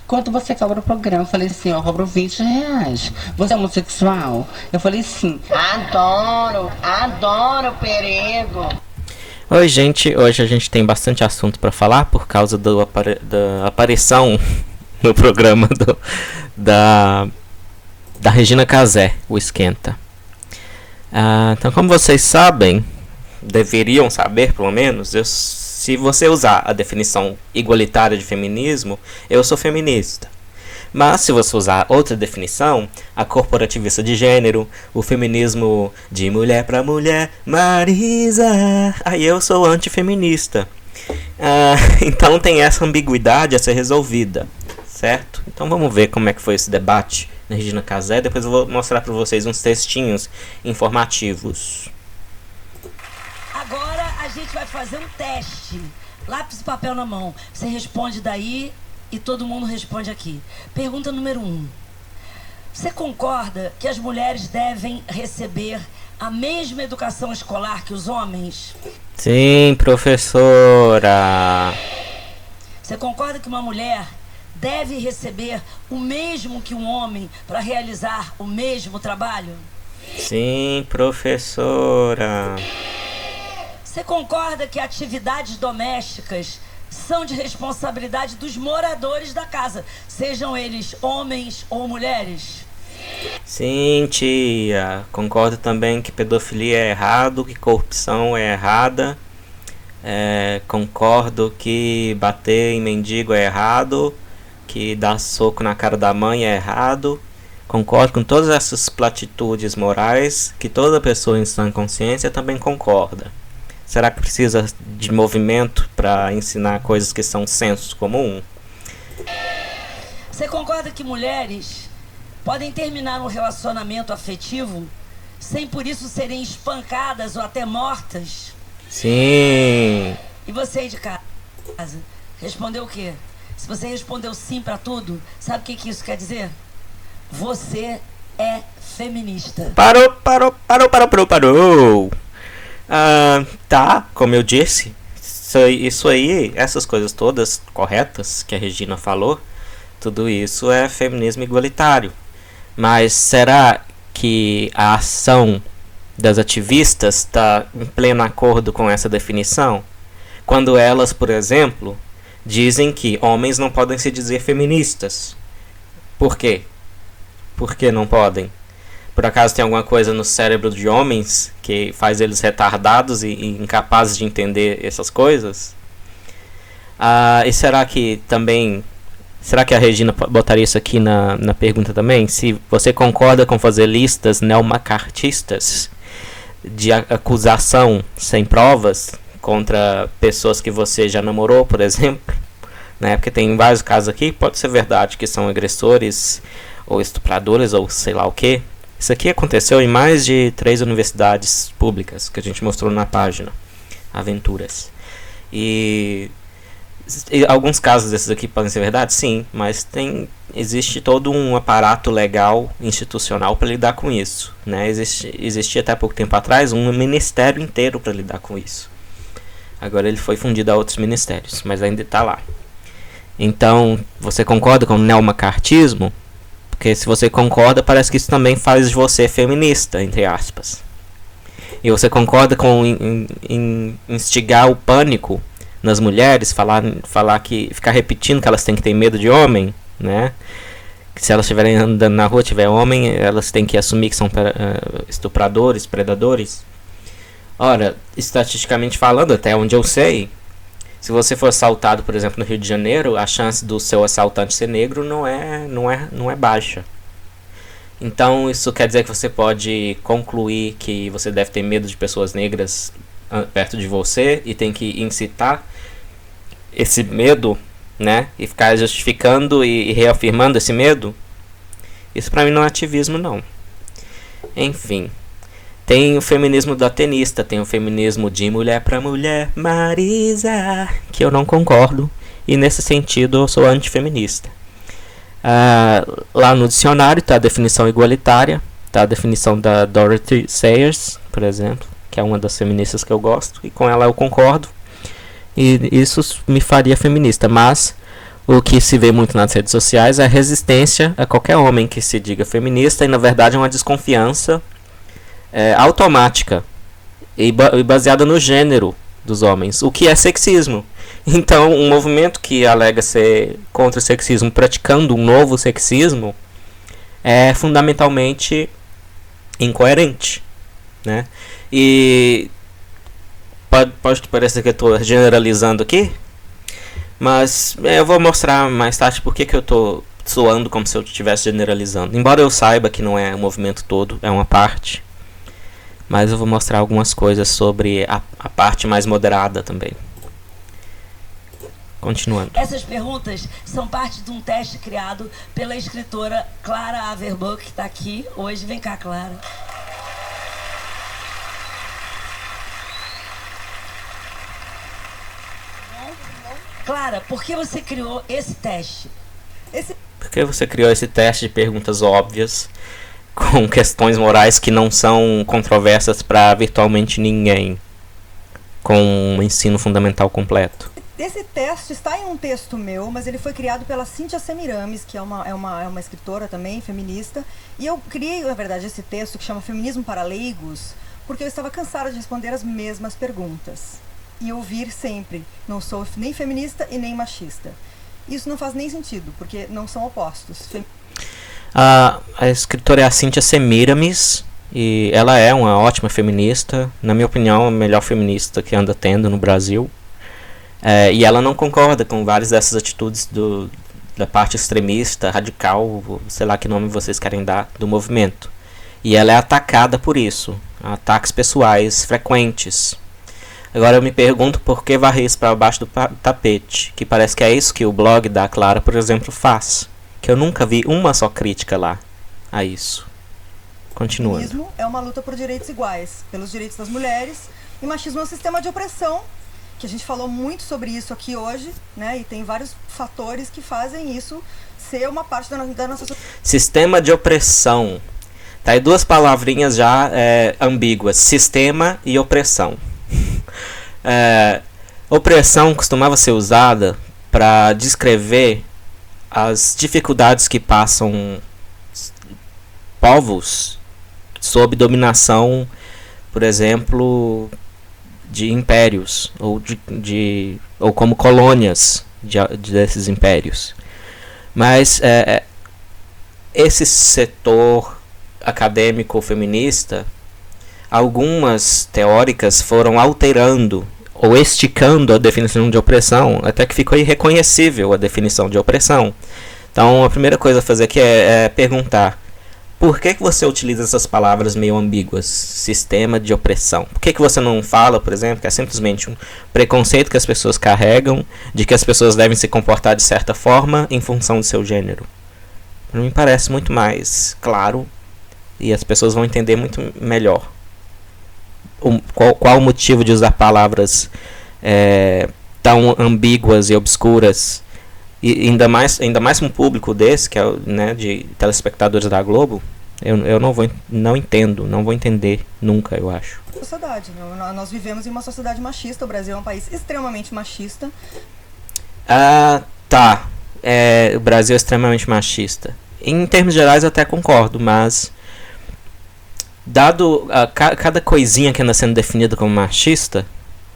quanto você cobra o programa? Eu falei assim, eu cobro R$ 20. Você é homossexual? Eu falei sim. Adoro perigo. Oi, gente. Hoje a gente tem bastante assunto para falar por causa da aparição no programa da Regina Casé, o Esquenta. Então, como vocês sabem, deveriam saber pelo menos, se você usar a definição igualitária de feminismo, eu sou feminista. Mas se você usar outra definição, a corporativista de gênero, o feminismo de mulher para mulher, Marisa, aí eu sou antifeminista. Então tem essa ambiguidade a ser resolvida, certo? Então vamos ver como é que foi esse debate na Regina Casé. Depois eu vou mostrar para vocês uns textinhos informativos. Agora a gente vai fazer um teste. Lápis e papel na mão. Você responde daí e todo mundo responde aqui. Pergunta número 1. Você concorda que as mulheres devem receber a mesma educação escolar que os homens? Sim, professora. Você concorda que uma mulher deve receber o mesmo que um homem para realizar o mesmo trabalho? Sim, professora. Você concorda que atividades domésticas são de responsabilidade dos moradores da casa, sejam eles homens ou mulheres? Sim, tia. Concordo também que pedofilia é errado, que corrupção é errada. Concordo que bater em mendigo é errado, que dar soco na cara da mãe é errado. Concordo com todas essas platitudes morais que toda pessoa em sã consciência também concorda. Será que precisa de movimento para ensinar coisas que são senso comum? Você concorda que mulheres podem terminar um relacionamento afetivo sem por isso serem espancadas ou até mortas? Sim. E você aí de casa, respondeu o quê? Se você respondeu sim para tudo, sabe o que isso quer dizer? Você é feminista. Parou. Tá, como eu disse, isso aí, essas coisas todas corretas que a Regina falou, tudo isso é feminismo igualitário. Mas será que a ação das ativistas está em pleno acordo com essa definição? Quando elas, por exemplo, dizem que homens não podem se dizer feministas. Por quê? Por que não podem? Por acaso tem alguma coisa no cérebro de homens que faz eles retardados e incapazes de entender essas coisas? E será que a Regina botaria isso aqui na pergunta também? Se você concorda com fazer listas neomacartistas de acusação sem provas contra pessoas que você já namorou, por exemplo, né? Porque tem vários casos aqui, pode ser verdade que são agressores ou estupradores ou sei lá o que. Isso aqui aconteceu em mais de 3 universidades públicas que a gente mostrou na página Aventuras. E alguns casos desses aqui podem ser verdade, sim, mas existe todo um aparato legal, institucional para lidar com isso, né? Existia até pouco tempo atrás um ministério inteiro para lidar com isso. Agora ele foi fundido a outros ministérios, mas ainda está lá. Então, você concorda com o neomacartismo? Porque se você concorda, parece que isso também faz de você feminista, entre aspas. E você concorda com instigar o pânico nas mulheres, ficar repetindo que elas têm que ter medo de homem, né? Que se elas estiverem andando na rua, tiver homem, elas têm que assumir que são estupradores, predadores. Ora, estatisticamente falando, até onde eu sei, se você for assaltado, por exemplo, no Rio de Janeiro, a chance do seu assaltante ser negro não é baixa. Então isso quer dizer que você pode concluir que você deve ter medo de pessoas negras perto de você e tem que incitar esse medo, né? E ficar justificando e reafirmando esse medo. Isso pra mim não é ativismo, não. Enfim. Tem o feminismo da tenista, tem o feminismo de mulher pra mulher, Marisa, que eu não concordo, e nesse sentido eu sou antifeminista. Lá no dicionário está a definição igualitária, está a definição da Dorothy Sayers, por exemplo, que é uma das feministas que eu gosto, e com ela eu concordo, e isso me faria feminista, mas o que se vê muito nas redes sociais é a resistência a qualquer homem que se diga feminista, e na verdade é uma desconfiança automática e baseada no gênero dos homens, o que é sexismo. Então, um movimento que alega ser contra o sexismo, praticando um novo sexismo, é fundamentalmente incoerente, né? E pode parecer que eu estou generalizando aqui, mas eu vou mostrar mais tarde por que eu estou soando como se eu estivesse generalizando. Embora eu saiba que não é o movimento todo, é uma parte. Mas eu vou mostrar algumas coisas sobre a parte mais moderada também. Continuando. Essas perguntas são parte de um teste criado pela escritora Clara Averbuch, que está aqui hoje. Vem cá, Clara. Clara, por que você criou esse teste? Por que você criou esse teste de perguntas óbvias, com questões morais que não são controversas para virtualmente ninguém, com um ensino fundamental completo? Esse teste está em um texto meu, mas ele foi criado pela Cíntia Semiramis, que é uma escritora também, feminista. E eu criei, na verdade, esse texto que chama Feminismo para Leigos, porque eu estava cansada de responder as mesmas perguntas. E ouvir sempre, não sou nem feminista e nem machista. Isso não faz nem sentido, porque não são opostos. A escritora é a Cíntia Semiramis, e ela é uma ótima feminista, na minha opinião, a melhor feminista que anda tendo no Brasil. E ela não concorda com várias dessas atitudes da parte extremista, radical, sei lá que nome vocês querem dar, do movimento. E ela é atacada por isso, ataques pessoais frequentes. Agora eu me pergunto por que varrer isso para baixo do tapete, que parece que é isso que o blog da Clara, por exemplo, faz. Que eu nunca vi uma só crítica lá a isso. Continuando. Machismo é uma luta por direitos iguais, pelos direitos das mulheres, e machismo é um sistema de opressão, que a gente falou muito sobre isso aqui hoje, né? E tem vários fatores que fazem isso ser uma parte da nossa sociedade. Sistema de opressão. Tá aí duas palavrinhas já ambíguas. Sistema e opressão. Opressão costumava ser usada para descrever as dificuldades que passam povos sob dominação, por exemplo, de impérios ou ou como colônias desses impérios. Mas esse setor acadêmico feminista, algumas teóricas foram alterando ou esticando a definição de opressão até que ficou irreconhecível a definição de opressão. Então a primeira coisa a fazer aqui é perguntar: por que você utiliza essas palavras meio ambíguas? Sistema de opressão. Por que você não fala, por exemplo, que é simplesmente um preconceito que as pessoas carregam de que as pessoas devem se comportar de certa forma em função do seu gênero? Para mim parece muito mais claro e as pessoas vão entender muito melhor qual o motivo de usar palavras tão ambíguas e obscuras, e ainda mais um público desse, que é, né, de telespectadores da Globo. Eu não vou entender nunca, eu acho. Sociedade, nós vivemos em uma sociedade machista, o Brasil é um país extremamente machista. Tá, o Brasil é extremamente machista. Em termos gerais eu até concordo, mas dado cada coisinha que anda sendo definida como machista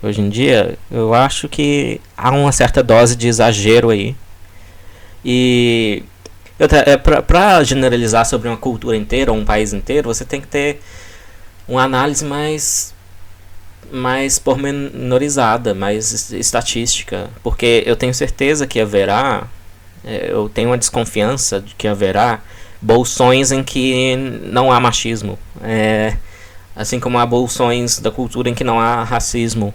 hoje em dia, eu acho que há uma certa dose de exagero aí. E para generalizar sobre uma cultura inteira ou um país inteiro, você tem que ter uma análise mais pormenorizada, mais estatística, porque eu tenho certeza que haverá, eu tenho uma desconfiança de que haverá bolsões em que não há machismo, assim como há bolsões da cultura em que não há racismo.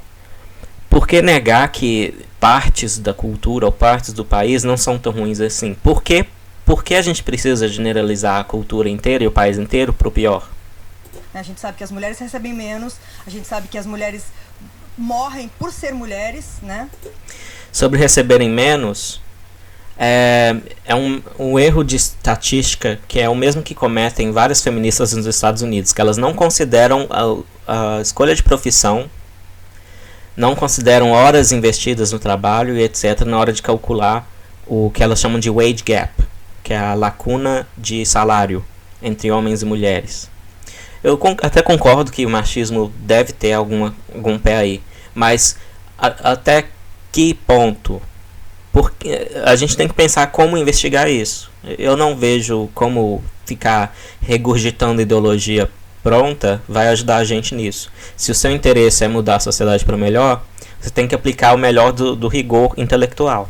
Por que negar que partes da cultura ou partes do país não são tão ruins assim? Por que a gente precisa generalizar a cultura inteira e o país inteiro para o pior? A gente sabe que as mulheres recebem menos, a gente sabe que as mulheres morrem por ser mulheres, né? Sobre receberem menos, é um erro de estatística que é o mesmo que cometem várias feministas nos Estados Unidos, que elas não consideram a escolha de profissão, não consideram horas investidas no trabalho e etc. na hora de calcular o que elas chamam de wage gap, que é a lacuna de salário entre homens e mulheres. Eu até concordo que o machismo deve ter algum pé aí, mas até que ponto? Porque a gente tem que pensar como investigar isso. Eu não vejo como ficar regurgitando ideologia pronta vai ajudar a gente nisso. Se o seu interesse é mudar a sociedade para melhor, você tem que aplicar o melhor do rigor intelectual.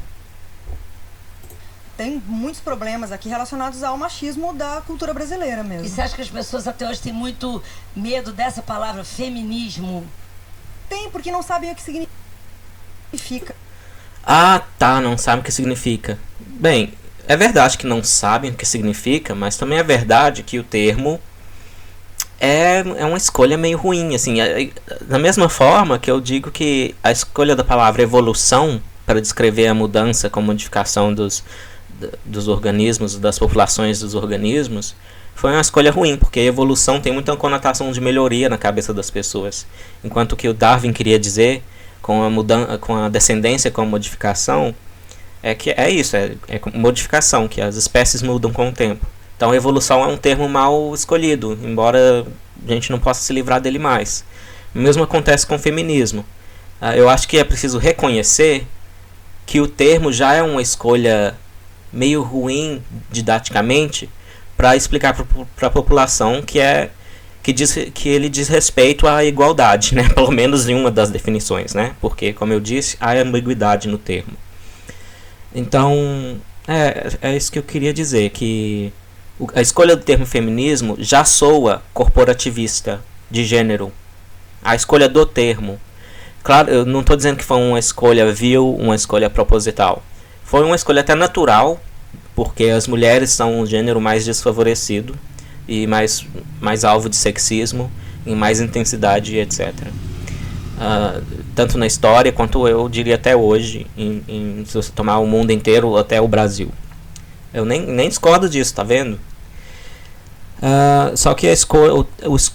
Tem muitos problemas aqui relacionados ao machismo da cultura brasileira mesmo. E você acha que as pessoas até hoje têm muito medo dessa palavra feminismo? Tem, porque não sabem o que significa. Ah, tá, não sabem o que significa. Bem, é verdade que não sabem o que significa, mas também é verdade que o termo é uma escolha meio ruim, assim. Da mesma forma que eu digo que a escolha da palavra evolução para descrever a mudança com modificação dos organismos, das populações dos organismos, foi uma escolha ruim, porque a evolução tem muita conotação de melhoria na cabeça das pessoas. Enquanto que o Darwin queria dizer, com a descendência com a modificação, que é isso, é modificação, que as espécies mudam com o tempo. Então a evolução é um termo mal escolhido, embora a gente não possa se livrar dele mais. O mesmo acontece com o feminismo. Eu acho que é preciso reconhecer que o termo já é uma escolha meio ruim didaticamente para explicar para a população que ele diz respeito à igualdade, né? Pelo menos em uma das definições, né? Porque, como eu disse, há ambiguidade no termo. Então, é isso que eu queria dizer, que a escolha do termo feminismo já soa corporativista, de gênero. A escolha do termo. Claro, eu não estou dizendo que foi uma escolha vil, uma escolha proposital. Foi uma escolha até natural, porque as mulheres são um gênero mais desfavorecido e mais alvo de sexismo, em mais intensidade, etc. Tanto na história quanto eu diria até hoje, se você tomar o mundo inteiro até o Brasil. Eu nem discordo disso, tá vendo? Só que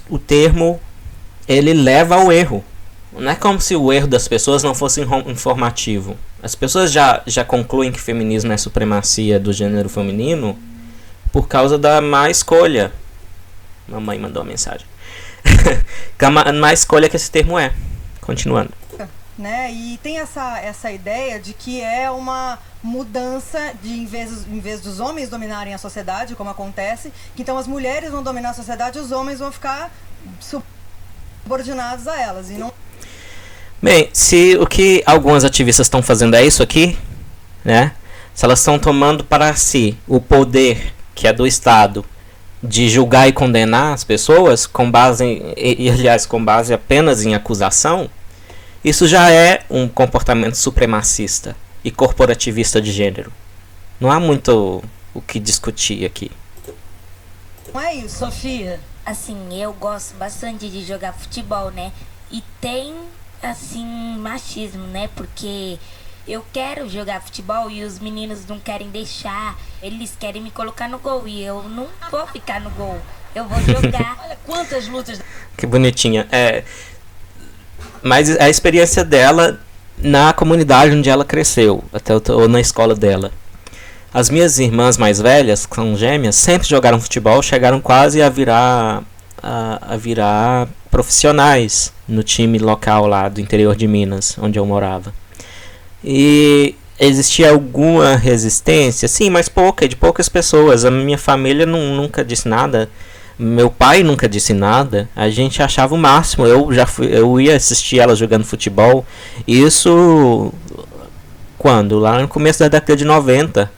o termo ele leva ao erro. Não é como se o erro das pessoas não fosse informativo. As pessoas já concluem que feminismo é supremacia do gênero feminino por causa da má escolha. Mamãe mandou uma mensagem. A má escolha que esse termo é. Continuando. Né? E tem essa ideia de que é uma mudança de em vez dos homens dominarem a sociedade, como acontece, que então as mulheres vão dominar a sociedade e os homens vão ficar subordinados a elas. E não... Bem, se o que algumas ativistas estão fazendo é isso aqui, né? Se elas estão tomando para si o poder que é do Estado de julgar e condenar as pessoas com base apenas em acusação, isso já é um comportamento supremacista e corporativista de gênero. Não há muito o que discutir aqui. Não é isso, Sofia? Assim, eu gosto bastante de jogar futebol, né? E tem, assim, machismo, né? Porque eu quero jogar futebol e os meninos não querem deixar. Eles querem me colocar no gol e eu não vou ficar no gol. Eu vou jogar. Olha quantas lutas. Que bonitinha. Mas a experiência dela na comunidade onde ela cresceu, ou na escola dela. As minhas irmãs mais velhas, que são gêmeas, sempre jogaram futebol, chegaram quase a virar profissionais no time local lá do interior de Minas, onde eu morava. E existia alguma resistência, sim, mas pouca, de poucas pessoas. A minha família nunca disse nada. Meu pai nunca disse nada. A gente achava o máximo. Eu ia assistir ela jogando futebol. Isso quando? Lá no começo da década de 90,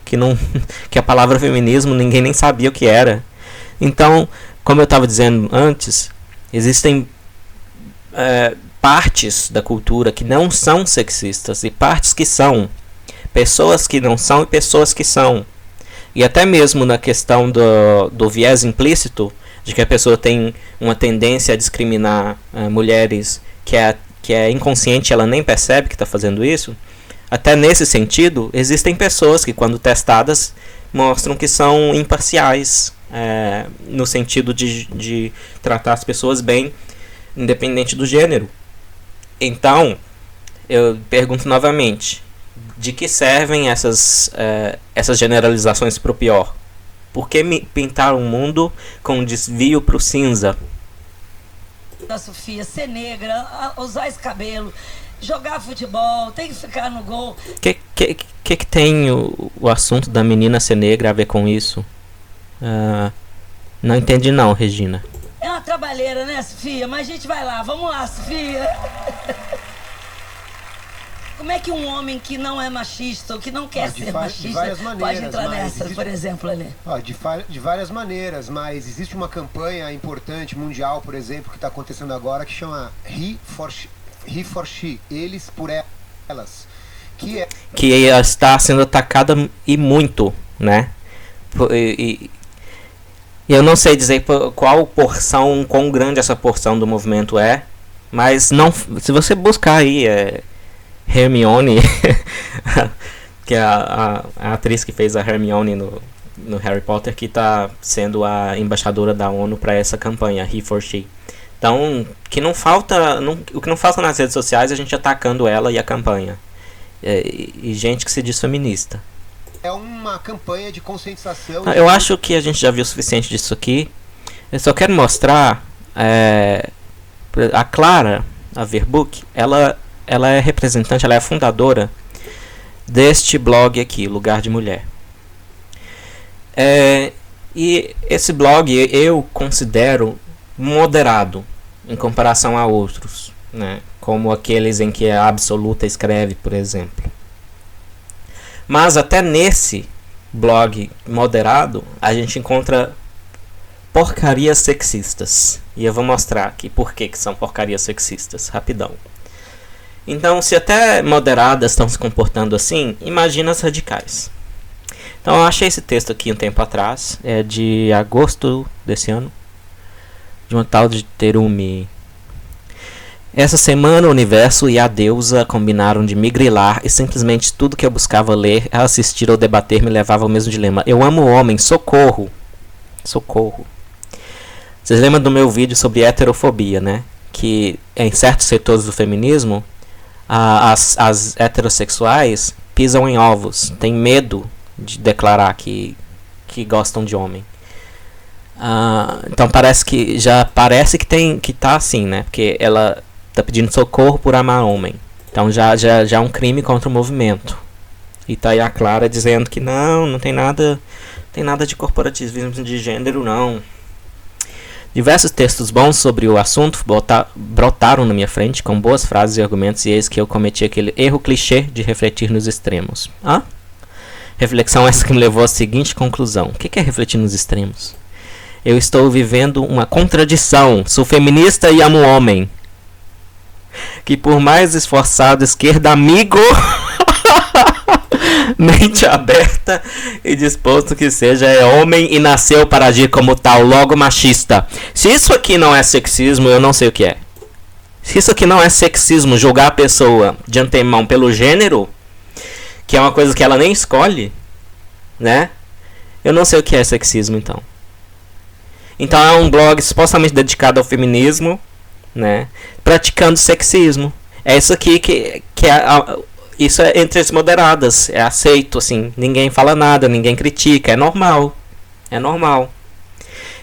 que a palavra feminismo ninguém nem sabia o que era. Então, como eu estava dizendo antes, existem partes da cultura que não são sexistas e partes que são. Pessoas que não são e pessoas que são. E até mesmo na questão do viés implícito, de que a pessoa tem uma tendência a discriminar mulheres que é inconsciente, ela nem percebe que está fazendo isso. Até nesse sentido, existem pessoas que, quando testadas, mostram que são imparciais, no sentido de tratar as pessoas bem, independente do gênero. Então, eu pergunto novamente, de que servem essas generalizações pro pior? Por que pintar um mundo com um desvio pro cinza? Da Sofia, ser negra, usar esse cabelo, jogar futebol, tem que ficar no gol. Que tem o assunto da menina ser negra a ver com isso? Não entendi não, Regina. É uma trabalheira, né, Sofia? Mas a gente vai lá, vamos lá, Sofia. Como é que um homem que não é machista ou que não quer ser machista pode entrar nessa, por exemplo, ali? De várias maneiras, mas existe uma campanha importante, mundial, por exemplo, que está acontecendo agora, que chama He for She, eles por elas. Que está sendo atacada e muito, né? E eu não sei dizer qual porção, quão grande essa porção do movimento é, mas não, se você buscar aí Hermione, que é a atriz que fez a Hermione no Harry Potter, que está sendo a embaixadora da ONU para essa campanha, He for She. Então, o que não falta nas redes sociais é a gente atacando ela e a campanha. E gente que se diz feminista. É uma campanha de conscientização. Eu acho que a gente já viu o suficiente disso aqui. Eu só quero mostrar a Clara, a Verboek, ela é representante, ela é a fundadora deste blog aqui, Lugar de Mulher. E esse blog eu considero moderado em comparação a outros, né? Como aqueles em que a Absoluta escreve, por exemplo. Mas até nesse blog moderado a gente encontra porcarias sexistas. E eu vou mostrar aqui por que são porcarias sexistas, rapidão. Então, se até moderadas estão se comportando assim, imagina as radicais. Então, eu achei esse texto aqui um tempo atrás, é de agosto desse ano, de uma tal de Terumi. Essa semana o universo e a deusa combinaram de me grilar e simplesmente tudo que eu buscava ler, assistir ou debater me levava ao mesmo dilema. Eu amo o homem, socorro! Socorro! Vocês lembram do meu vídeo sobre heterofobia, né? Que em certos setores do feminismo, as heterossexuais pisam em ovos, têm medo de declarar que gostam de homem. Então parece que tá assim, né? Porque ela tá pedindo socorro por amar homem. Então já é um crime contra o movimento. E tá aí a Clara dizendo que não tem nada de corporativismo de gênero, não. Diversos textos bons sobre o assunto brotaram na minha frente com boas frases e argumentos, e eis que eu cometi aquele erro clichê de refletir nos extremos. Reflexão essa que me levou à seguinte conclusão. O que é refletir nos extremos? Eu estou vivendo uma contradição. Sou feminista e amo homem. Que por mais esforçado esquerda amigo, mente aberta e disposto que seja, é homem e nasceu para agir como tal, logo machista. Se isso aqui não é sexismo, eu não sei o que é. Se isso aqui não é sexismo, julgar a pessoa de antemão pelo gênero, que é uma coisa que ela nem escolhe, né? Eu não sei o que é sexismo, então. Então é um blog supostamente dedicado ao feminismo, né? Praticando sexismo. É isso aqui isso é entre as moderadas, é aceito, assim, ninguém fala nada, ninguém critica, é normal. É normal.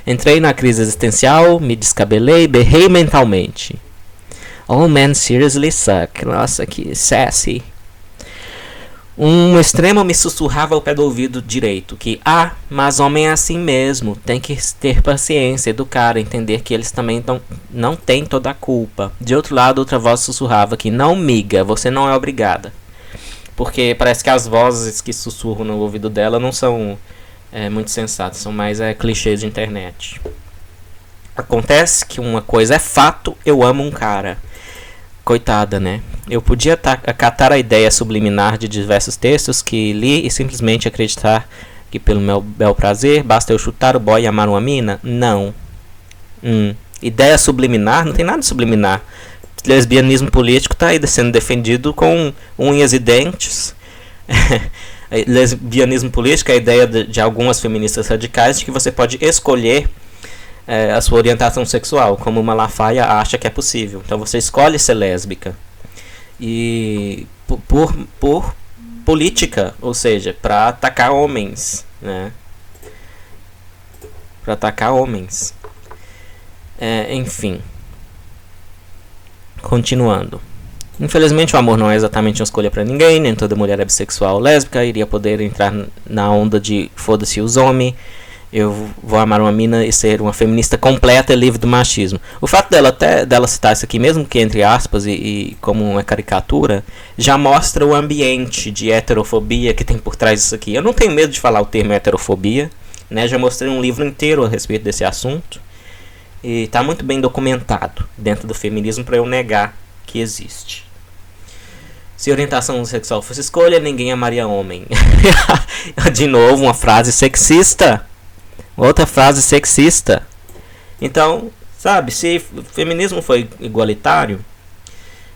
Entrei na crise existencial, me descabelei, berrei mentalmente. Oh man, seriously suck. Nossa, que sassy. Um extremo me sussurrava ao pé do ouvido direito que, mas homem é assim mesmo, tem que ter paciência, educar, entender que eles também não têm toda a culpa. De outro lado, outra voz sussurrava que, não miga, você não é obrigada. Porque parece que as vozes que sussurram no ouvido dela não são muito sensatas, são mais clichês de internet. Acontece que uma coisa é fato, eu amo um cara. Coitada, né? Eu podia acatar a ideia subliminar de diversos textos que li e simplesmente acreditar que pelo meu bel prazer basta eu chutar o boy e amar uma mina? Não. Ideia subliminar? Não tem nada de subliminar. Lesbianismo político está aí sendo defendido com unhas e dentes. Lesbianismo político é a ideia de algumas feministas radicais de que você pode escolher a sua orientação sexual, como Malafaia acha que é possível. Então você escolhe ser lésbica. E por política, ou seja, para atacar homens, né? Para atacar homens. Enfim. Continuando. Infelizmente o amor não é exatamente uma escolha para ninguém, nem toda mulher é bissexual ou lésbica iria poder entrar na onda de foda-se os homens, eu vou amar uma mina e ser uma feminista completa e livre do machismo. O fato dela citar isso aqui, mesmo que entre aspas e como uma caricatura, já mostra o ambiente de heterofobia que tem por trás disso aqui. Eu não tenho medo de falar o termo heterofobia, né? Já mostrei um livro inteiro a respeito desse assunto e está muito bem documentado dentro do feminismo para eu negar que existe. Se orientação sexual fosse escolha, ninguém amaria homem. De novo, uma frase sexista. Outra frase sexista. Então, sabe, se o feminismo for igualitário,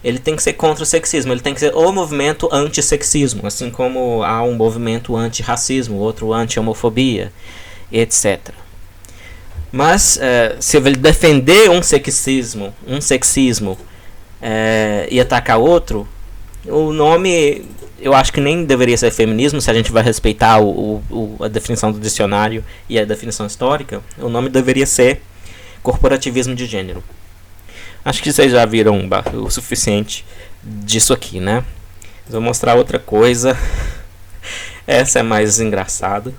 ele tem que ser contra o sexismo. Ele tem que ser o movimento anti-sexismo. Assim como há um movimento anti-racismo, outro anti-homofobia, etc. Mas, se ele defender um sexismo e atacar outro, o nome, eu acho que nem deveria ser feminismo, se a gente vai respeitar a definição do dicionário e a definição histórica, o nome deveria ser corporativismo de gênero. Acho que vocês já viram o suficiente disso aqui, né? Vou mostrar outra coisa. Essa é mais engraçada.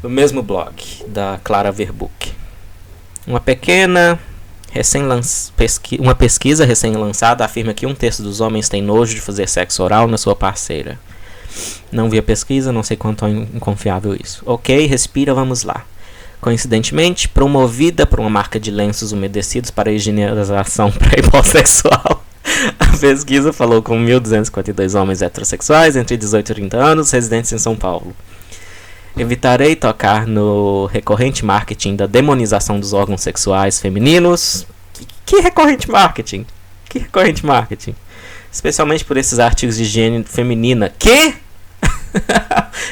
O mesmo blog, da Clara Verbuck. Uma pesquisa recém-lançada afirma que 1/3 dos homens tem nojo de fazer sexo oral na sua parceira. Não vi a pesquisa, não sei quanto é inconfiável isso. Ok, respira, vamos lá. Coincidentemente, promovida por uma marca de lenços umedecidos para higienização pré-hipossexual, a pesquisa falou com 1.252 homens heterossexuais entre 18 e 30 anos, residentes em São Paulo. Evitarei tocar no recorrente marketing da demonização dos órgãos sexuais femininos. Que recorrente marketing? Que recorrente marketing? Especialmente por esses artigos de higiene feminina. Que?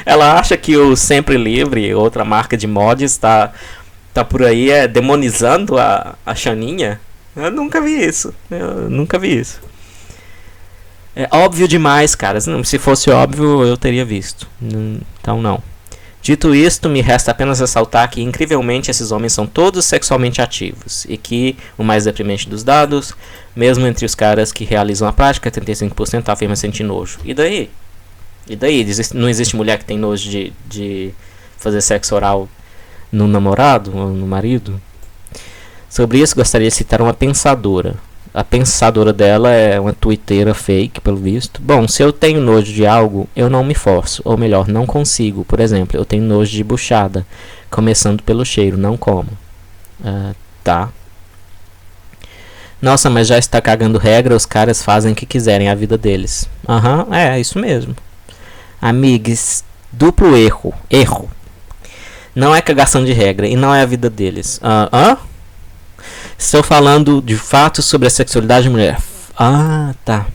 Ela acha que o Sempre Livre, outra marca de mods, tá por aí demonizando a Xaninha? Eu nunca vi isso. É óbvio demais, cara. Se fosse óbvio, eu teria visto. Então não. Dito isto, me resta apenas ressaltar que, incrivelmente, esses homens são todos sexualmente ativos e que, o mais deprimente dos dados, mesmo entre os caras que realizam a prática, 35% afirma sentir nojo. E daí? Não existe mulher que tem nojo de fazer sexo oral no namorado ou no marido? Sobre isso, gostaria de citar uma pensadora. A pensadora dela é uma twitteira fake, pelo visto. Bom, se eu tenho nojo de algo, eu não me forço. Ou melhor, não consigo. Por exemplo, eu tenho nojo de buchada. Começando pelo cheiro, não como. Tá. Nossa, mas já está cagando regra, os caras fazem o que quiserem, a vida deles. É isso mesmo. Amigos, duplo erro. Não é cagação de regra e não é a vida deles. Estou falando de fato sobre a sexualidade de mulher. Tá.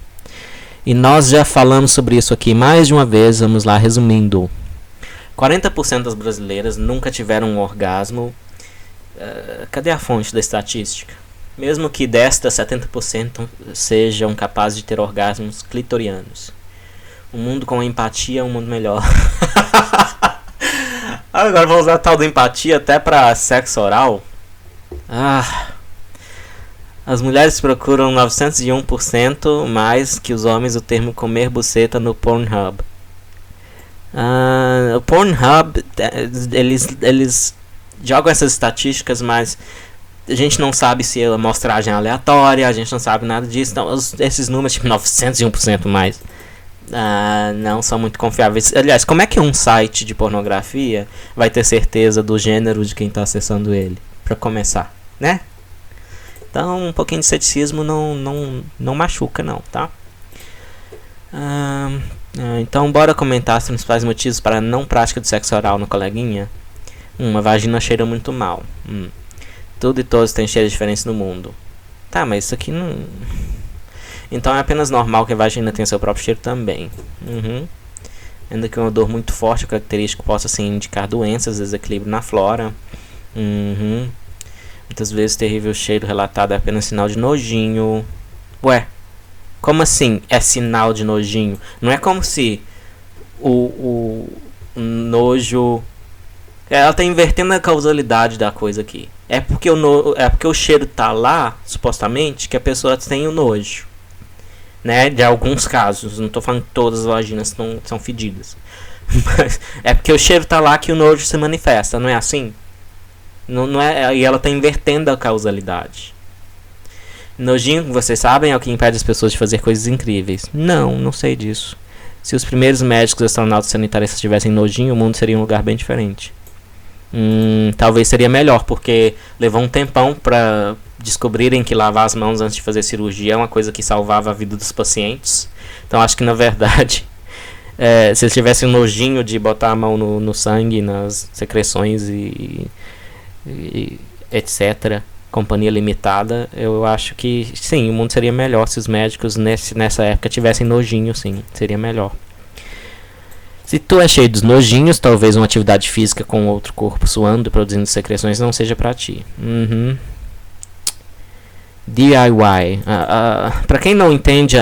E nós já falamos sobre isso aqui mais de uma vez. Vamos lá, resumindo. 40% das brasileiras nunca tiveram um orgasmo. Cadê a fonte da estatística? Mesmo que destas 70% sejam capazes de ter orgasmos clitorianos. Um mundo com empatia é um mundo melhor. Agora vamos usar a tal da empatia até para sexo oral. As mulheres procuram 901% mais que os homens o termo comer buceta no Pornhub. O Pornhub, eles jogam essas estatísticas, mas a gente não sabe se é amostragem aleatória, a gente não sabe nada disso. Então, esses números, tipo 901% mais, não são muito confiáveis. Aliás, como é que um site de pornografia vai ter certeza do gênero de quem está acessando ele? Para começar, né? Então, um pouquinho de ceticismo não machuca, não, tá? Então, bora comentar os principais motivos para a não prática de sexo oral no coleguinha. Uma vagina cheira muito mal. Tudo e todos têm cheiros diferentes no mundo. Tá, mas isso aqui não... Então, é apenas normal que a vagina tenha seu próprio cheiro também. Ainda que um odor muito forte ou característico possa assim, indicar doenças, desequilíbrio na flora. Muitas vezes terrível cheiro relatado é apenas sinal de nojinho. Ué, como assim é sinal de nojinho? Não é como se o nojo... Ela tá invertendo a causalidade da coisa aqui. É porque o cheiro tá lá, supostamente, que a pessoa tem o nojo. Né? De alguns casos. Não tô falando que todas as vaginas são fedidas. Mas é porque o cheiro tá lá que o nojo se manifesta, não é assim? Não é, e ela tá invertendo a causalidade. Nojinho, vocês sabem, é o que impede as pessoas de fazer coisas incríveis. Não sei disso. Se os primeiros médicos astronautas sanitários tivessem nojinho, o mundo seria um lugar bem diferente. Talvez seria melhor, porque levou um tempão para descobrirem que lavar as mãos antes de fazer cirurgia é uma coisa que salvava a vida dos pacientes. Então acho que na verdade, se eles tivessem um nojinho de botar a mão no sangue, nas secreções e etc., companhia limitada, eu acho que sim, o mundo seria melhor se os médicos nessa época tivessem nojinho, sim, seria melhor. Se tu é cheio dos nojinhos, talvez uma atividade física com outro corpo suando e produzindo secreções não seja pra ti. DIY. Pra quem não entende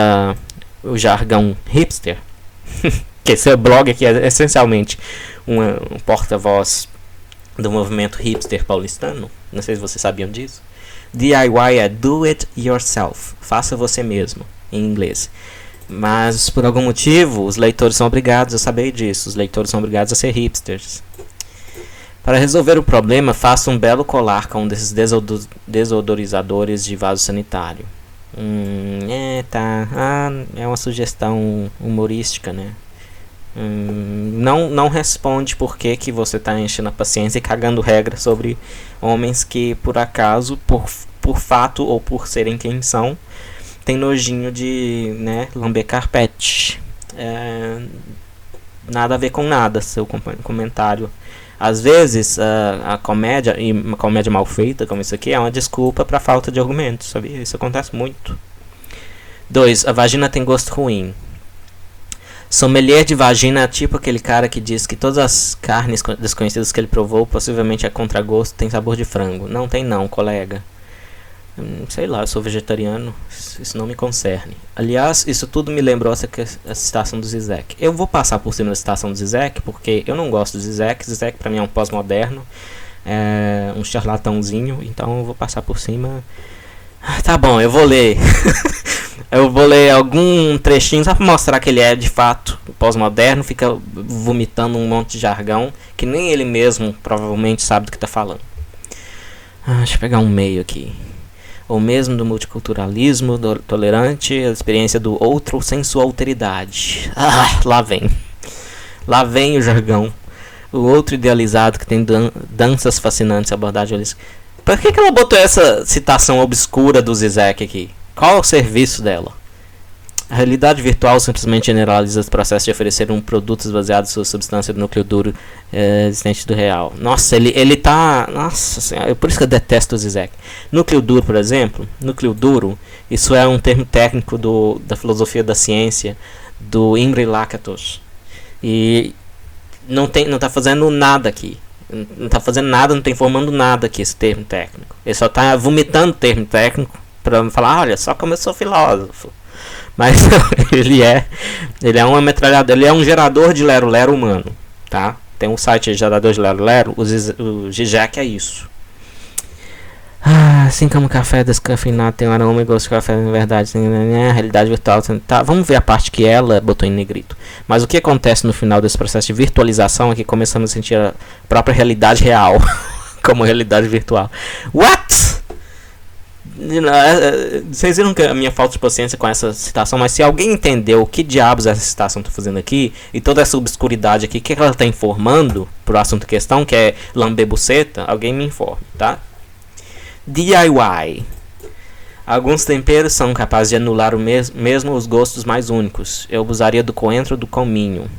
o jargão hipster, que esse blog aqui é essencialmente um porta-voz do movimento hipster paulistano, não sei se vocês sabiam disso. DIY é do it yourself, faça você mesmo, em inglês. Mas por algum motivo os leitores são obrigados a saber disso, os leitores são obrigados a ser hipsters. Para resolver o problema, faça um belo colar com um desses desodorizadores de vaso sanitário. É uma sugestão humorística, né? Não responde por que você está enchendo a paciência e cagando regra sobre homens que, por acaso, por fato ou por serem quem são, tem nojinho de, né, lamber carpete. Nada a ver com nada, seu comentário. Às vezes, a comédia, e uma comédia mal feita como isso aqui, é uma desculpa para falta de argumentos, sabia? Isso acontece muito. 2. A vagina tem gosto ruim. Sommelier de vagina é tipo aquele cara que diz que todas as carnes desconhecidas que ele provou, possivelmente a contragosto, tem sabor de frango. Não tem não, colega. Sei lá, eu sou vegetariano, isso não me concerne. Aliás, isso tudo me lembrou a citação do Zizek. Eu vou passar por cima da citação do Zizek, porque eu não gosto do Zizek. Zizek pra mim é um pós-moderno, um charlatãozinho, então eu vou passar por cima. Tá bom, eu vou ler. Eu vou ler algum trechinho só pra mostrar que ele é de fato pós-moderno, fica vomitando um monte de jargão que nem ele mesmo provavelmente sabe do que tá falando. Deixa eu pegar um meio aqui. Ou mesmo do multiculturalismo tolerante, a experiência do outro sem sua alteridade. Lá vem. Lá vem o jargão. O outro idealizado que tem danças fascinantes, abordagem holística. Por que ela botou essa citação obscura do Zizek aqui? Qual é o serviço dela? A realidade virtual simplesmente generaliza o processo de oferecer um produto baseado em sua substância do núcleo duro existente do real. Nossa, ele tá... Nossa senhora, por isso que eu detesto o Zizek. Núcleo duro, por exemplo. Núcleo duro, isso é um termo técnico da filosofia da ciência, do Imre Lakatos. E não tá fazendo nada aqui. Não tá fazendo nada, não tá informando nada aqui esse termo técnico. Ele só tá vomitando termo técnico pra falar, olha, só como eu sou filósofo. Mas ele é uma metralhadora, ele é um gerador de lero-lero humano, tá? Tem um site de gerador de lero-lero, o Zizek é isso. Assim como o café descafeinado tem um aroma e gosto de café, na verdade, a realidade virtual, tá? Vamos ver a parte que ela botou em negrito. Mas o que acontece no final desse processo de virtualização é que começamos a sentir a própria realidade real como realidade virtual. What? Vocês viram que a minha falta de paciência com essa citação, mas se alguém entendeu o que diabos essa citação está fazendo aqui, e toda essa obscuridade aqui, o que ela está informando pro assunto em questão, que é lamber buceta, alguém me informe, tá? DIY. Alguns temperos são capazes de anular mesmo os gostos mais únicos. Eu usaria do coentro ou do cominho.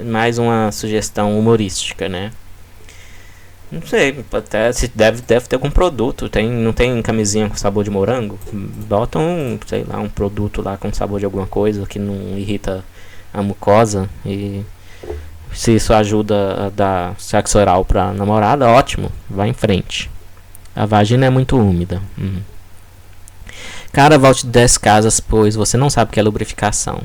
Mais uma sugestão humorística, né? Não sei, até se deve ter algum produto. Não tem camisinha com sabor de morango? Bota sei lá, um produto lá com sabor de alguma coisa que não irrita a mucosa. E se isso ajuda a dar sexo oral pra namorada, ótimo, vai em frente. A vagina é muito úmida. Cara, volte 10 casas, pois você não sabe o que é lubrificação.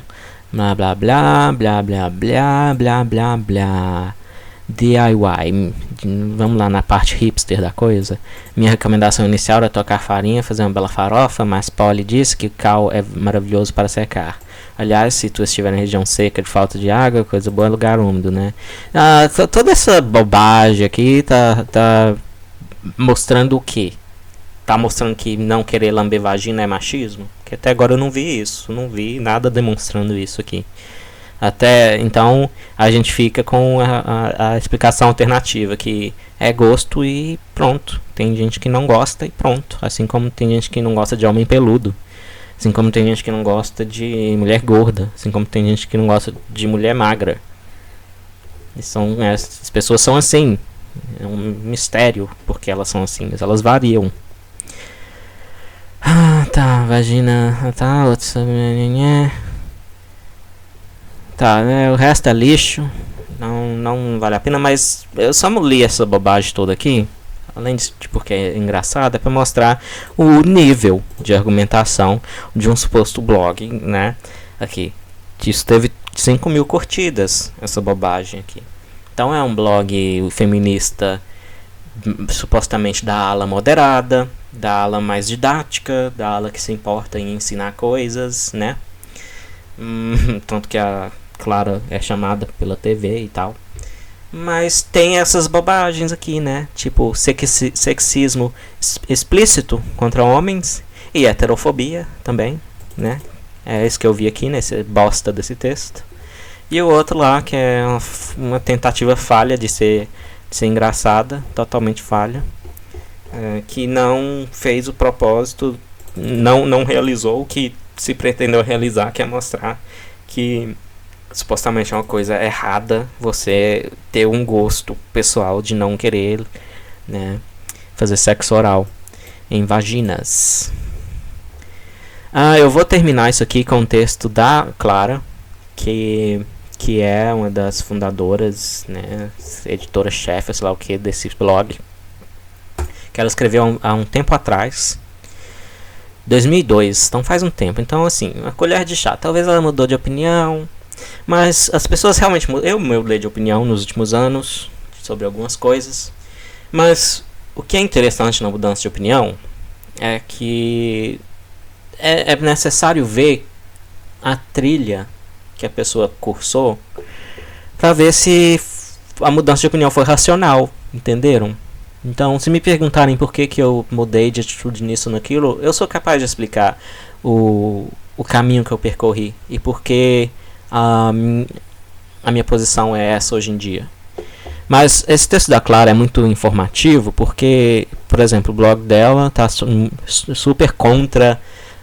Blá blá blá, blá blá blá, blá blá blá. DIY. Vamos lá na parte hipster da coisa. Minha recomendação inicial era tocar farinha, fazer uma bela farofa, mas Polly disse que cal é maravilhoso para secar. Aliás, se tu estiver na região seca de falta de água, coisa boa é lugar úmido, né? Toda essa bobagem aqui tá mostrando o quê? Tá mostrando que não querer lamber vagina é machismo? Que até agora eu não vi isso. Não vi nada demonstrando isso aqui. Até então a gente fica com a explicação alternativa, que é gosto e pronto. Tem gente que não gosta e pronto. Assim como tem gente que não gosta de homem peludo. Assim como tem gente que não gosta de mulher gorda. Assim como tem gente que não gosta de mulher magra. As pessoas são assim. É um mistério porque elas são assim, mas elas variam. Tá, vagina. Tá, outro. Tá, né, o resto é lixo. Não vale a pena, mas eu só li essa bobagem toda aqui. Além de porque é engraçado, é pra mostrar o nível de argumentação de um suposto blog, né? Aqui. Isso teve 5 mil curtidas, essa bobagem aqui. Então é um blog feminista, supostamente da ala moderada, da ala mais didática, da ala que se importa em ensinar coisas, né? Tanto que a Clara é chamada pela TV e tal. Mas tem essas bobagens aqui, né? Tipo, sexismo explícito contra homens e heterofobia também, né? É isso que eu vi aqui nesse bosta desse texto. E o outro lá, que é uma tentativa falha de ser engraçada, totalmente falha. Que não fez o propósito, não realizou o que se pretendeu realizar, que é mostrar que supostamente é uma coisa errada você ter um gosto pessoal de não querer, né, fazer sexo oral em vaginas. Eu vou terminar isso aqui com um texto da Clara, que é uma das fundadoras, né, editora-chefe, sei lá o que, desse blog, que ela escreveu há um tempo atrás, 2002, então faz um tempo. Então, assim, uma colher de chá. Talvez ela mudou de opinião, mas as pessoas realmente mudam. Eu mudei de opinião nos últimos anos sobre algumas coisas. Mas o que é interessante na mudança de opinião é que é necessário ver a trilha que a pessoa cursou para ver se a mudança de opinião foi racional, entenderam? Então, se me perguntarem por que eu mudei de atitude nisso ou naquilo, eu sou capaz de explicar o caminho que eu percorri e por que a minha posição é essa hoje em dia. Mas esse texto da Clara é muito informativo porque, por exemplo, o blog dela está super contra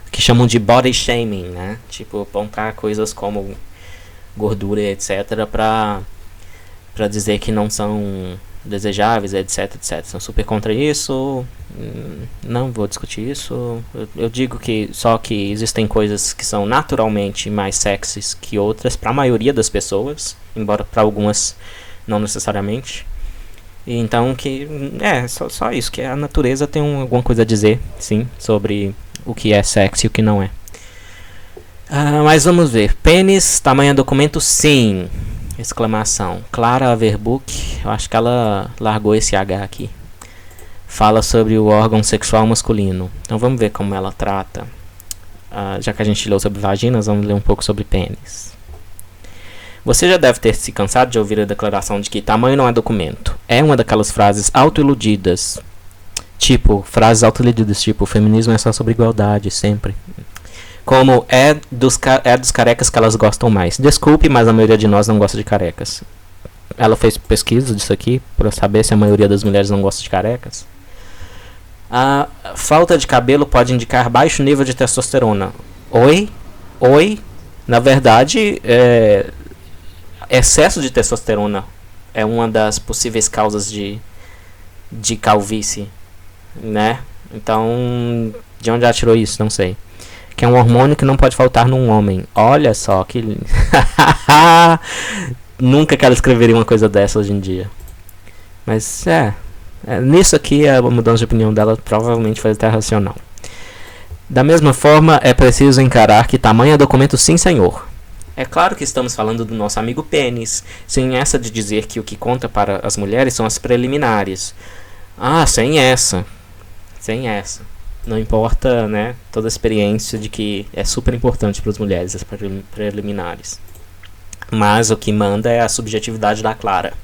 o que chamam de body shaming, né? Tipo, apontar coisas como gordura, etc, para dizer que não são desejáveis, etc, etc. São super contra isso. Não vou discutir isso. Eu digo que só que existem coisas que são naturalmente mais sexys que outras para a maioria das pessoas, embora para algumas não necessariamente. E então que só isso, que a natureza tem alguma coisa a dizer, sim, sobre o que é sexy e o que não é. Mas vamos ver. Pênis, tamanho documento, sim. Exclamação. Clara Verbook, eu acho que ela largou esse H aqui. Fala sobre o órgão sexual masculino. Então vamos ver como ela trata. Já que a gente leu sobre vaginas, vamos ler um pouco sobre pênis. Você já deve ter se cansado de ouvir a declaração de que tamanho não é documento. É uma daquelas frases autoiludidas. Frases autoiludidas tipo, feminismo é só sobre igualdade, sempre. Como é dos carecas que elas gostam mais. Desculpe, mas a maioria de nós não gosta de carecas. Ela fez pesquisa disso aqui para saber se a maioria das mulheres não gosta de carecas. A falta de cabelo pode indicar baixo nível de testosterona. Oi? Na verdade, excesso de testosterona é uma das possíveis causas de calvície, né? Então, de onde ela tirou isso? Não sei. Que é um hormônio que não pode faltar num homem. Olha só que... Nunca que ela escreveria uma coisa dessa hoje em dia. Mas nisso aqui a mudança de opinião dela provavelmente foi até racional. Da mesma forma, é preciso encarar que tamanho é documento, sim senhor. É claro que estamos falando do nosso amigo pênis, sem essa de dizer que o que conta para as mulheres são as preliminares. Sem essa. Não importa, né, toda a experiência de que é super importante para as mulheres as preliminares. Mas o que manda é a subjetividade da Clara.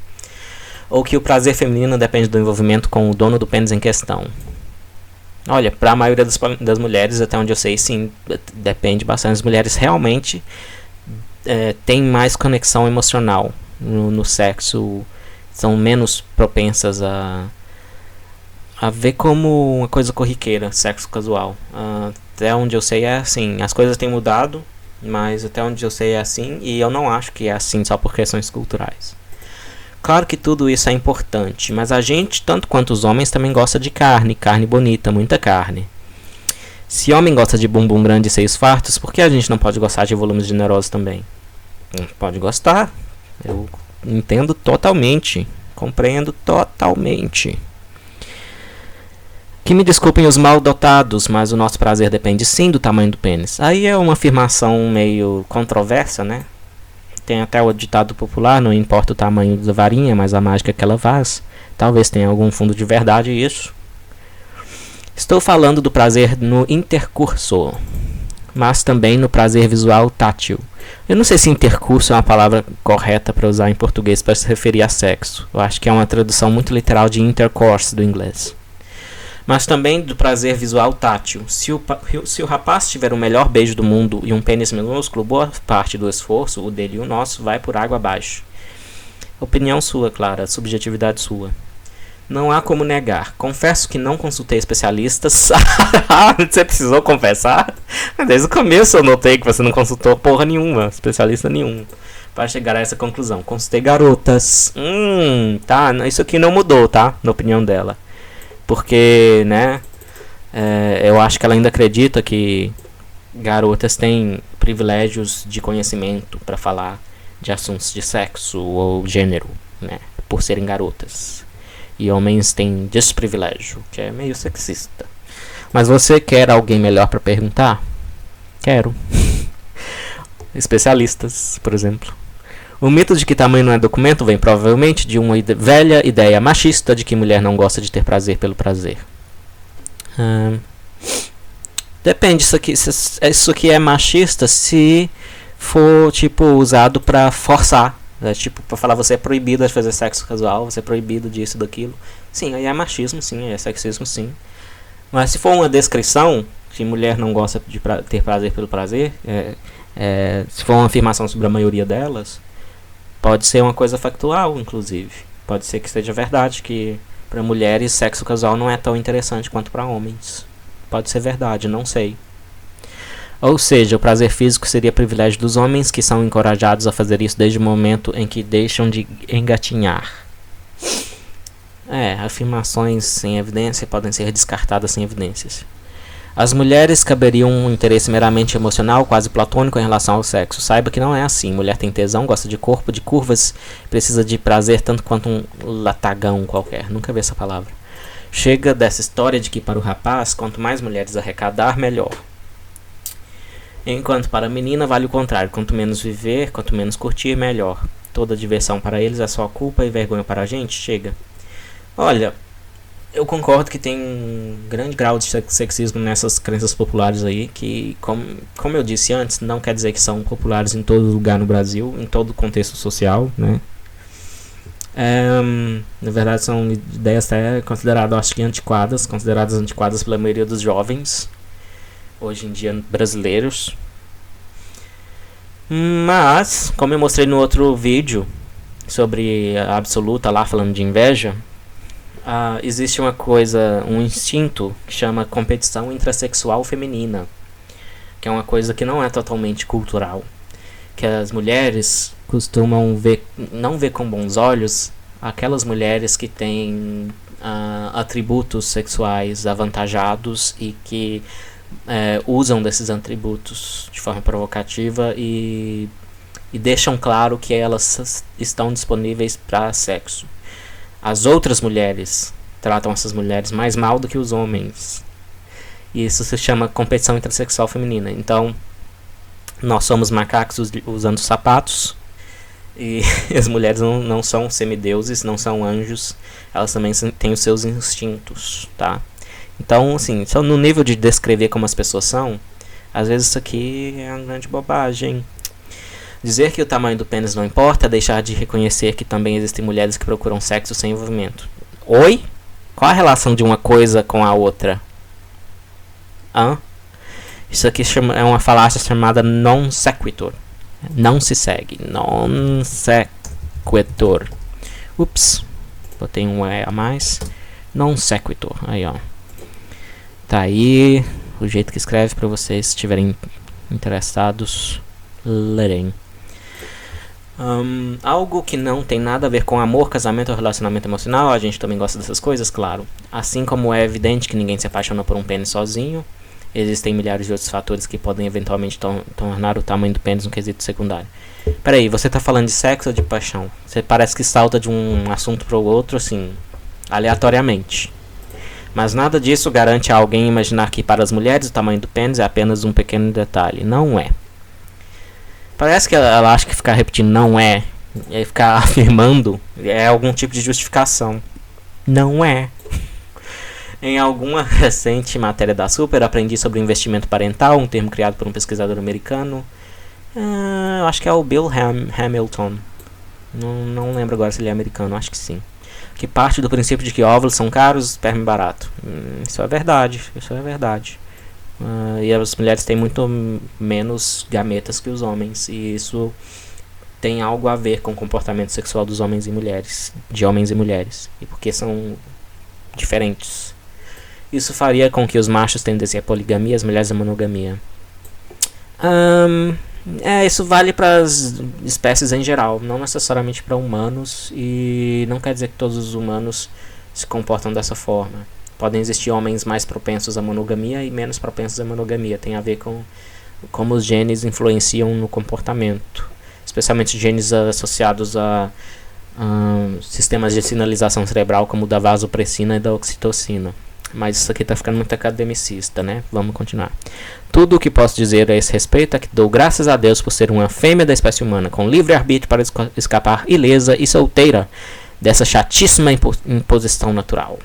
Ou que o prazer feminino depende do envolvimento com o dono do pênis em questão. Olha, para a maioria das mulheres, até onde eu sei, sim, depende bastante. As mulheres realmente têm mais conexão emocional no sexo, são menos propensas a ver como uma coisa corriqueira, sexo casual. Até onde eu sei é assim, as coisas têm mudado, mas até onde eu sei é assim, e eu não acho que é assim só por questões culturais. Claro que tudo isso é importante, mas a gente, tanto quanto os homens, também gosta de carne bonita, muita carne. Se homem gosta de bumbum grande e seios fartos, por que a gente não pode gostar de volumes generosos também? Pode gostar. Eu entendo totalmente, compreendo totalmente. Que me desculpem os mal dotados, mas o nosso prazer depende sim do tamanho do pênis. Aí é uma afirmação meio controversa, né? Tem até o ditado popular, não importa o tamanho da varinha, mas a mágica que ela faz. Talvez tenha algum fundo de verdade isso. Estou falando do prazer no intercurso, mas também no prazer visual tátil. Eu não sei se intercurso é uma palavra correta para usar em português para se referir a sexo. Eu acho que é uma tradução muito literal de intercourse do inglês. Mas também do prazer visual tátil. Se o rapaz tiver o melhor beijo do mundo e um pênis minúsculo, boa parte do esforço, o dele e o nosso, vai por água abaixo. Opinião sua, Clara, subjetividade sua. Não há como negar. Confesso que não consultei especialistas. Você precisou confessar? Desde o começo eu notei que você não consultou porra nenhuma, especialista nenhum, para chegar a essa conclusão. Consultei garotas. Tá, isso aqui não mudou, tá? Na opinião dela. Porque, né, eu acho que ela ainda acredita que garotas têm privilégios de conhecimento para falar de assuntos de sexo ou gênero, né, por serem garotas. E homens têm desprivilégio, que é meio sexista. Mas você quer alguém melhor para perguntar? Quero. Especialistas, por exemplo. O mito de que tamanho não é documento vem provavelmente de uma velha ideia machista de que mulher não gosta de ter prazer pelo prazer. Depende, isso aqui é machista se for tipo usado pra forçar, né? Tipo pra falar você é proibido de fazer sexo casual, você é proibido disso, daquilo. Sim, aí é machismo, sim, é sexismo, sim. Mas se for uma descrição que mulher não gosta de ter prazer pelo prazer, se for uma afirmação sobre a maioria delas, pode ser uma coisa factual, inclusive. Pode ser que seja verdade que para mulheres sexo casual não é tão interessante quanto para homens. Pode ser verdade, não sei. Ou seja, o prazer físico seria privilégio dos homens, que são encorajados a fazer isso desde o momento em que deixam de engatinhar. Afirmações sem evidência podem ser descartadas sem evidências. As mulheres caberiam um interesse meramente emocional, quase platônico em relação ao sexo. Saiba que não é assim. Mulher tem tesão, gosta de corpo, de curvas, precisa de prazer tanto quanto um latagão qualquer. Nunca vi essa palavra. Chega dessa história de que para o rapaz, quanto mais mulheres arrecadar, melhor. Enquanto para a menina vale o contrário. Quanto menos viver, quanto menos curtir, melhor. Toda diversão para eles é só culpa e vergonha para a gente? Chega. Olha, eu concordo que tem um grande grau de sexismo nessas crenças populares aí, que, como eu disse antes, não quer dizer que são populares em todo lugar no Brasil, em todo contexto social, né? Na verdade são ideias até consideradas, acho que consideradas antiquadas pela maioria dos jovens, hoje em dia brasileiros. Mas, como eu mostrei no outro vídeo sobre a absoluta lá, falando de inveja, existe uma coisa, um instinto que chama competição intrasexual feminina, que é uma coisa que não é totalmente cultural, que as mulheres costumam não ver com bons olhos aquelas mulheres que têm atributos sexuais avantajados e que usam desses atributos de forma provocativa e deixam claro que elas estão disponíveis para sexo. As outras mulheres tratam essas mulheres mais mal do que os homens. E isso se chama competição intersexual feminina. Então, Nós somos macacos usando sapatos. E as mulheres não são semideuses, não são anjos. Elas também têm os seus instintos, tá? Então, assim, só no nível de descrever como as pessoas são, às vezes isso aqui é uma grande bobagem. Dizer que o tamanho do pênis não importa é deixar de reconhecer que também existem mulheres que procuram sexo sem envolvimento. Oi? Qual a relação de uma coisa com a outra? Hã? Isso aqui é uma falácia chamada non sequitur. Não se segue. Non sequitur. Ups. Botei um E a mais. Non sequitur. Aí, ó. Tá aí o jeito que escreve para vocês, se estiverem interessados, lerem. Algo que não tem nada a ver com amor, casamento ou relacionamento emocional. A gente também gosta dessas coisas, claro. Assim como é evidente que ninguém se apaixona por um pênis sozinho, existem milhares de outros fatores que podem eventualmente tornar o tamanho do pênis um quesito secundário. Peraí, você tá falando de sexo ou de paixão? Você parece que salta de um assunto para o outro, assim, aleatoriamente. Mas nada disso garante a alguém imaginar que para as mulheres o tamanho do pênis é apenas um pequeno detalhe. Não é. Parece que ela acha que ficar repetindo não é, e ficar afirmando é algum tipo de justificação. Não é. Em alguma recente matéria da Super, aprendi sobre investimento parental, um termo criado por um pesquisador americano. Acho que é o Bill Hamilton. Não lembro agora se ele é americano, acho que sim. Que parte do princípio de que óvulos são caros e esperma barato. Isso é verdade, e as mulheres têm muito menos gametas que os homens, e isso tem algo a ver com o comportamento sexual dos homens e mulheres, de homens e mulheres, e porque são diferentes. Isso faria com que os machos tendessem a poligamia e as mulheres a monogamia. Isso vale para as espécies em geral, não necessariamente para humanos, e não quer dizer que todos os humanos se comportam dessa forma. Podem existir homens mais propensos à monogamia e menos propensos à monogamia. Tem a ver com como os genes influenciam no comportamento, especialmente genes associados a sistemas de sinalização cerebral como o da vasopressina e da oxitocina. Mas isso aqui está ficando muito academicista, né? Vamos continuar. Tudo o que posso dizer a esse respeito é que dou graças a Deus por ser uma fêmea da espécie humana, com livre-arbítrio para escapar ilesa e solteira dessa chatíssima imposição natural.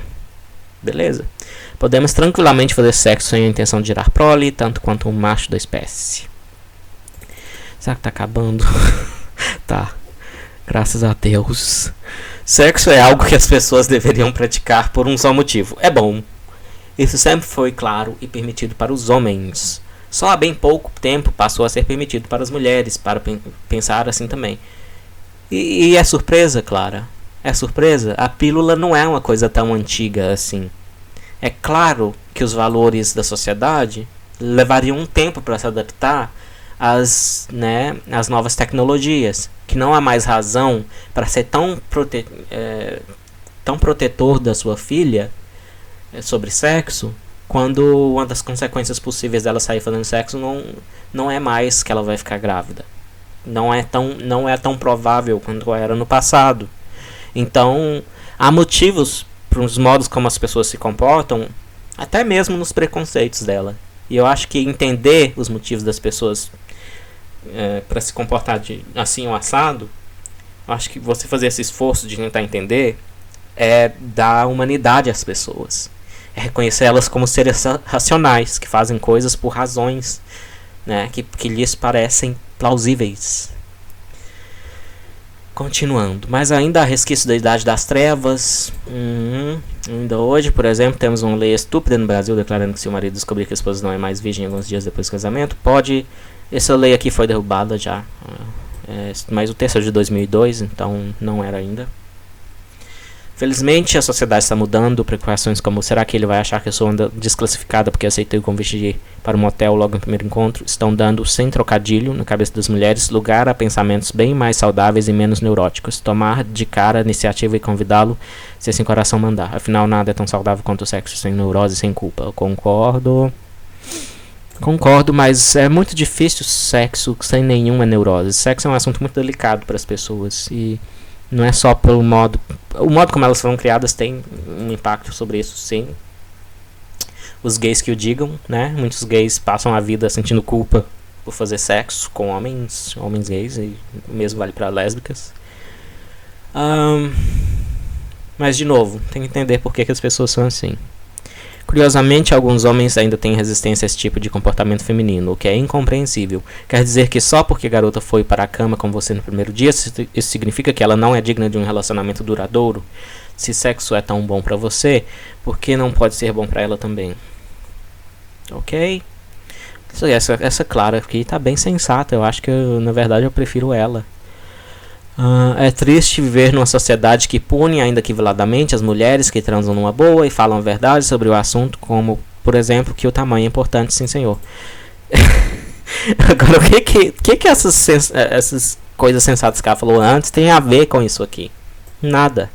Beleza? Podemos tranquilamente fazer sexo sem a intenção de gerar prole, tanto quanto um macho da espécie. Será que tá acabando? Tá. Graças a Deus. Sexo é algo que as pessoas deveriam praticar por um só motivo. É bom. Isso sempre foi claro e permitido para os homens. Só há bem pouco tempo passou a ser permitido para as mulheres, para pensar assim também. E é surpresa, Clara? É surpresa? A pílula não é uma coisa tão antiga assim. É claro que os valores da sociedade levariam um tempo para se adaptar às novas tecnologias. Que não há mais razão para ser tão protetor da sua filha sobre sexo, quando uma das consequências possíveis dela sair fazendo sexo não é mais que ela vai ficar grávida. Não é tão provável quanto era no passado. Então, há motivos para os modos como as pessoas se comportam, até mesmo nos preconceitos dela. E eu acho que entender os motivos das pessoas para se comportar assim ou assado, eu acho que você fazer esse esforço de tentar entender é dar humanidade às pessoas. É reconhecer elas como seres racionais, que fazem coisas por razões, né, que lhes parecem plausíveis. Continuando, mas ainda há resquício da Idade das Trevas. Ainda hoje, por exemplo, temos uma lei estúpida no Brasil declarando que se o marido descobrir que a esposa não é mais virgem alguns dias depois do casamento, pode... Essa lei aqui foi derrubada já, mas o texto é de 2002, então não era ainda. Felizmente a sociedade está mudando. Preocupações como será que ele vai achar que eu sou desclassificada porque aceitei o convite de ir para um motel logo no primeiro encontro, estão dando, sem trocadilho, na cabeça das mulheres, lugar a pensamentos bem mais saudáveis e menos neuróticos. Tomar de cara a iniciativa e convidá-lo se assim o coração mandar. Afinal, nada é tão saudável quanto o sexo sem neurose e sem culpa. Eu concordo, mas é muito difícil sexo sem nenhuma neurose. Sexo é um assunto muito delicado para as pessoas e não é só pelo modo... O modo como elas foram criadas tem um impacto sobre isso, sim. Os gays que o digam, né? Muitos gays passam a vida sentindo culpa por fazer sexo com homens gays, e o mesmo vale para lésbicas. Mas de novo, tem que entender por que as pessoas são assim. Curiosamente, alguns homens ainda têm resistência a esse tipo de comportamento feminino, o que é incompreensível. Quer dizer que só porque a garota foi para a cama com você no primeiro dia, isso significa que ela não é digna de um relacionamento duradouro? Se sexo é tão bom para você, por que não pode ser bom para ela também? Ok? Essa Clara aqui tá bem sensata. Eu acho que, na verdade, eu prefiro ela. É triste viver numa sociedade que pune, ainda que veladamente, as mulheres que transam numa boa e falam a verdade sobre o assunto, como, por exemplo, que o tamanho é importante, sim senhor. Agora, o que essas coisas sensatas que ela falou antes tem a ver com isso aqui? Nada.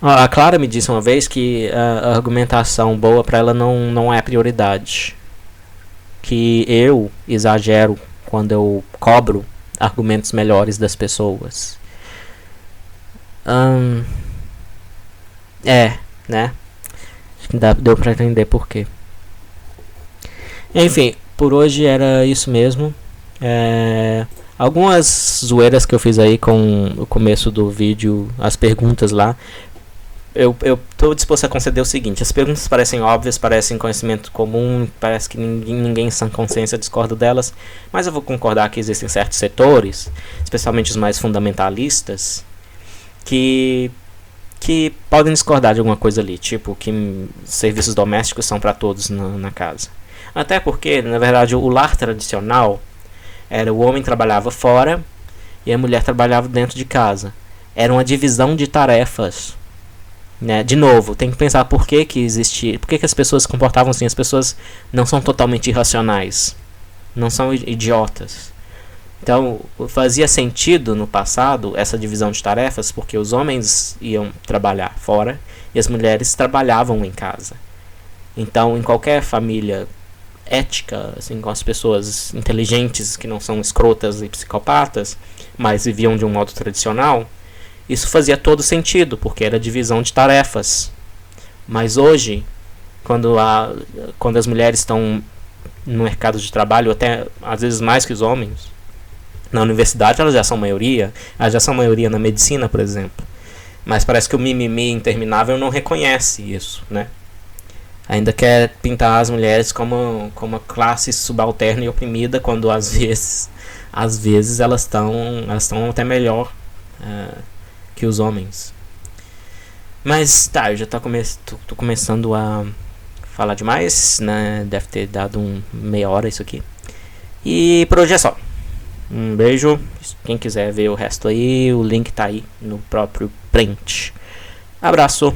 A Clara me disse uma vez que a argumentação boa para ela não é prioridade. Que eu exagero quando eu cobro argumentos melhores das pessoas. Né? Acho que deu pra entender por quê. Enfim, por hoje era isso mesmo. Algumas zoeiras que eu fiz aí com o começo do vídeo, as perguntas lá. Eu tô disposto a conceder o seguinte: as perguntas parecem óbvias, parecem conhecimento comum, parece que ninguém em sã consciência discorda delas, mas eu vou concordar que existem certos setores, especialmente os mais fundamentalistas, que podem discordar de alguma coisa ali, tipo que serviços domésticos são para todos na casa. Até porque, na verdade, o lar tradicional era o homem trabalhava fora e a mulher trabalhava dentro de casa. Era uma divisão de tarefas. Né? De novo, tem que pensar por que existia, por que as pessoas se comportavam assim. As pessoas não são totalmente irracionais, não são idiotas. Então fazia sentido no passado essa divisão de tarefas, porque os homens iam trabalhar fora e as mulheres trabalhavam em casa. Então, em qualquer família ética, assim, com as pessoas inteligentes que não são escrotas e psicopatas, mas viviam de um modo tradicional, isso fazia todo sentido, porque era divisão de tarefas. Mas hoje, quando as mulheres estão no mercado de trabalho, até às vezes mais que os homens, na universidade elas já são maioria na medicina, por exemplo. Mas parece que o mimimi interminável não reconhece isso, né? Ainda quer pintar as mulheres como uma classe subalterna e oprimida, quando às vezes elas estão até melhor que os homens. Mas tá, eu já tô começando a falar demais, né? Deve ter dado meia hora isso aqui. E por hoje é só. Um beijo. Quem quiser ver o resto aí, o link tá aí no próprio print. Abraço.